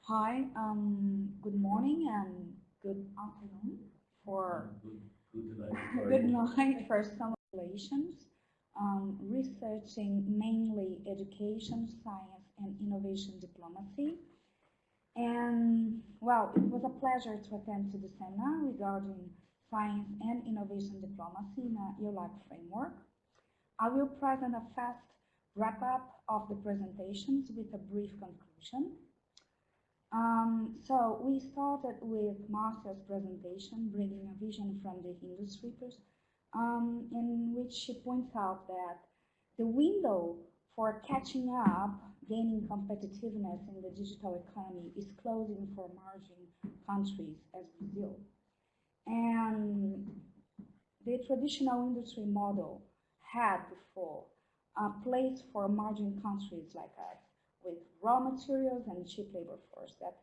Hi, good morning and good afternoon for Good night. good night for some relations, researching mainly education, science, and innovation diplomacy. And well, it was a pleasure to attend to the seminar regarding science and innovation diplomacy in a EULAC framework. I will present a fast wrap-up of the presentations with a brief conclusion. So we started with Marcia's presentation, bringing a vision from the industry, in which she points out that the window for catching up, gaining competitiveness in the digital economy is closing for emerging countries as Brazil. And the traditional industry model had before a place for emerging countries like us, with raw materials and cheap labor force that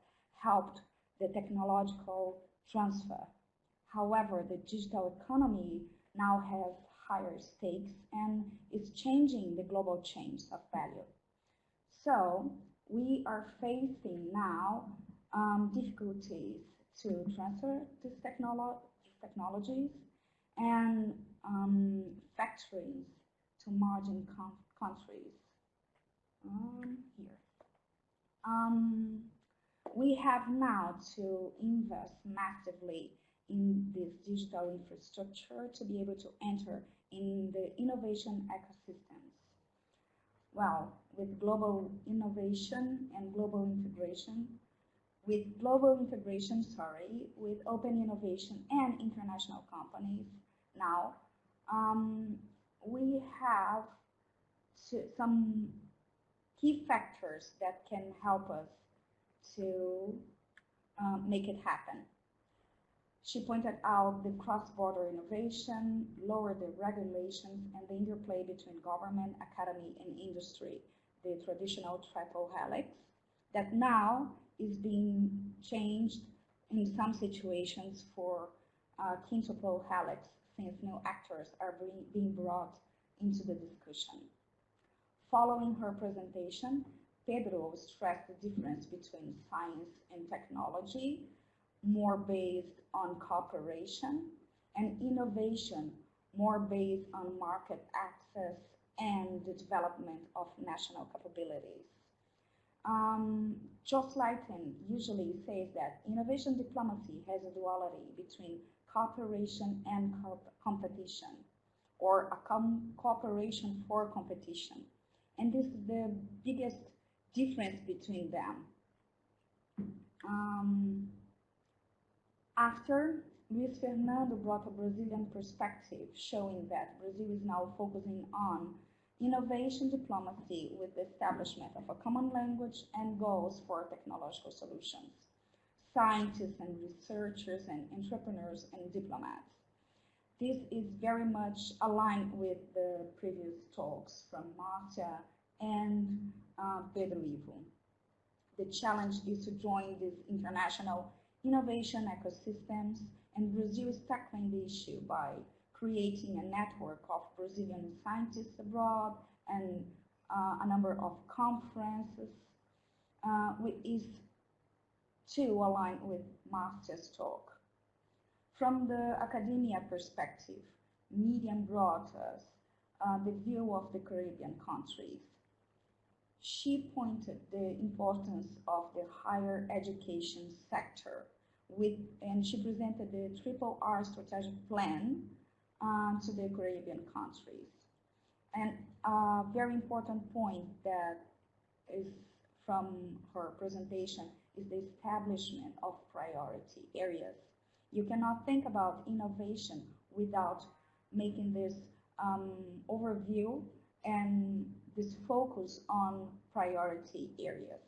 helped the technological transfer. However, the digital economy now has higher stakes and is changing the global chains of value. So we are facing now difficulties to transfer these technologies and factories to emerging countries. Here. We have now to invest massively in this digital infrastructure to be able to enter in the innovation ecosystems. Well, with global innovation and global integration, with open innovation and international companies now, we have some key factors that can help us to make it happen. She pointed out the cross-border innovation, lower the regulations, and the interplay between government, academy, and industry, the traditional triple helix, that now is being changed in some situations for quintuple helix, since new actors are being brought into the discussion. Following her presentation, Pedro stressed the difference between science and technology, more based on cooperation, and innovation, more based on market access and the development of national capabilities. Joss Lighton usually says that innovation diplomacy has a duality between cooperation and competition, or a cooperation for competition. And this is the biggest difference between them. After, Luis Fernando brought a Brazilian perspective, showing that Brazil is now focusing on innovation diplomacy with the establishment of a common language and goals for technological solutions, scientists and researchers and entrepreneurs and diplomats. This is very much aligned with the previous talks from Marcia and Pedro Ivo. The challenge is to join these international innovation ecosystems, and Brazil is tackling the issue by creating a network of Brazilian scientists abroad and a number of conferences, which is to align with Marcia's talk. From the academia perspective, Miriam brought us the view of the Caribbean countries. She pointed the importance of the higher education sector and she presented the Triple R strategic plan to the Caribbean countries. And a very important point that is from her presentation is the establishment of priority areas. You cannot think about innovation without making this overview and this focus on priority areas,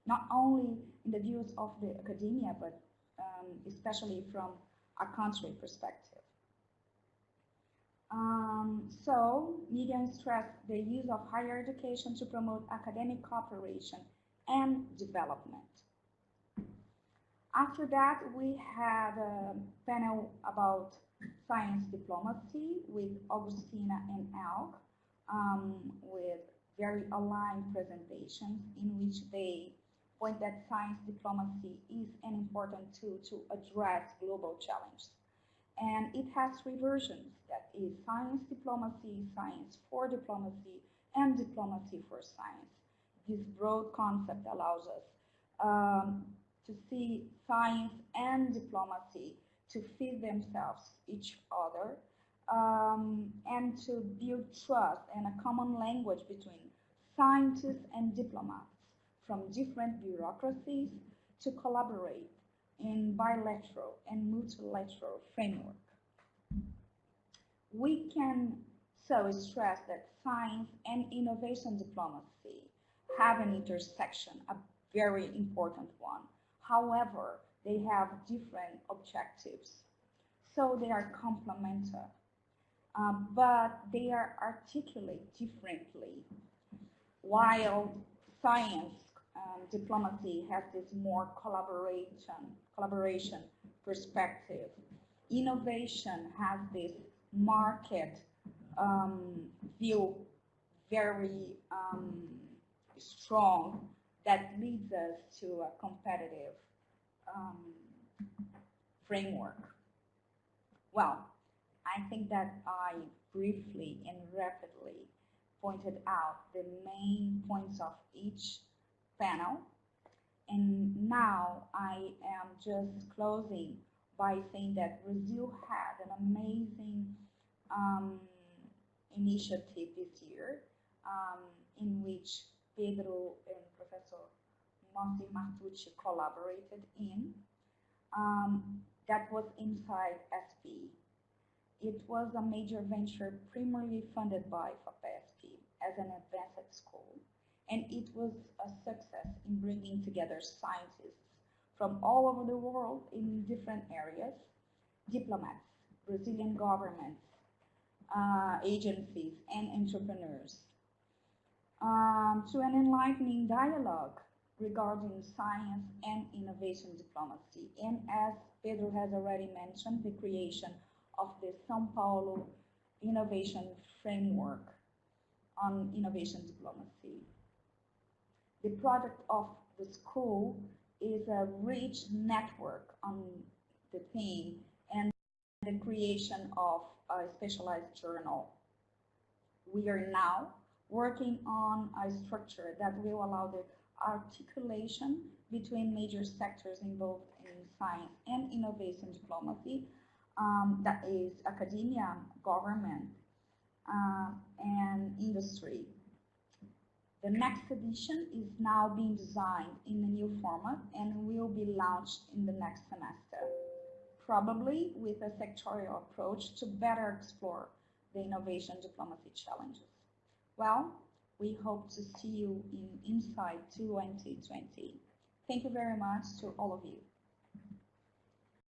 not only in the views of the academia, but especially from a country perspective. So, Miriam stressed the use of higher education to promote academic cooperation and development. After that, we had a panel about science diplomacy with Augustina and Elk, with very aligned presentations in which they point that science diplomacy is an important tool to address global challenges. And it has three versions, that is science diplomacy, science for diplomacy, and diplomacy for science. This broad concept allows us to see science and diplomacy to feed themselves each other, and to build trust and a common language between scientists and diplomats from different bureaucracies to collaborate in bilateral and multilateral framework. We can so stress that science and innovation diplomacy have an intersection, a very important one. However, they have different objectives, so they are complementary, but they are articulated differently. While science diplomacy has this more collaboration perspective, innovation has this market view, very strong, that leads us to a competitive framework. Well, I think that I briefly and rapidly pointed out the main points of each panel, and now I am just closing by saying that Brazil had an amazing initiative this year, in which Pedro and Professor Monsi Martucci collaborated in. That was inside SP. It was a major venture primarily funded by FAPESP as an advanced school, and it was a success in bringing together scientists from all over the world in different areas, diplomats, Brazilian governments, agencies, and entrepreneurs, to an enlightening dialogue regarding science and innovation diplomacy. And as Pedro has already mentioned, the creation of the São Paulo Innovation Framework on innovation diplomacy. The product of the school is a rich network on the theme and the creation of a specialized journal. We are now working on a structure that will allow the articulation between major sectors involved in science and innovation diplomacy, that is academia, government, and industry. The next edition is now being designed in a new format and will be launched in the next semester, probably with a sectorial approach to better explore the innovation diplomacy challenges. Well, we hope to see you in Insight 2020. Thank you very much to all of you.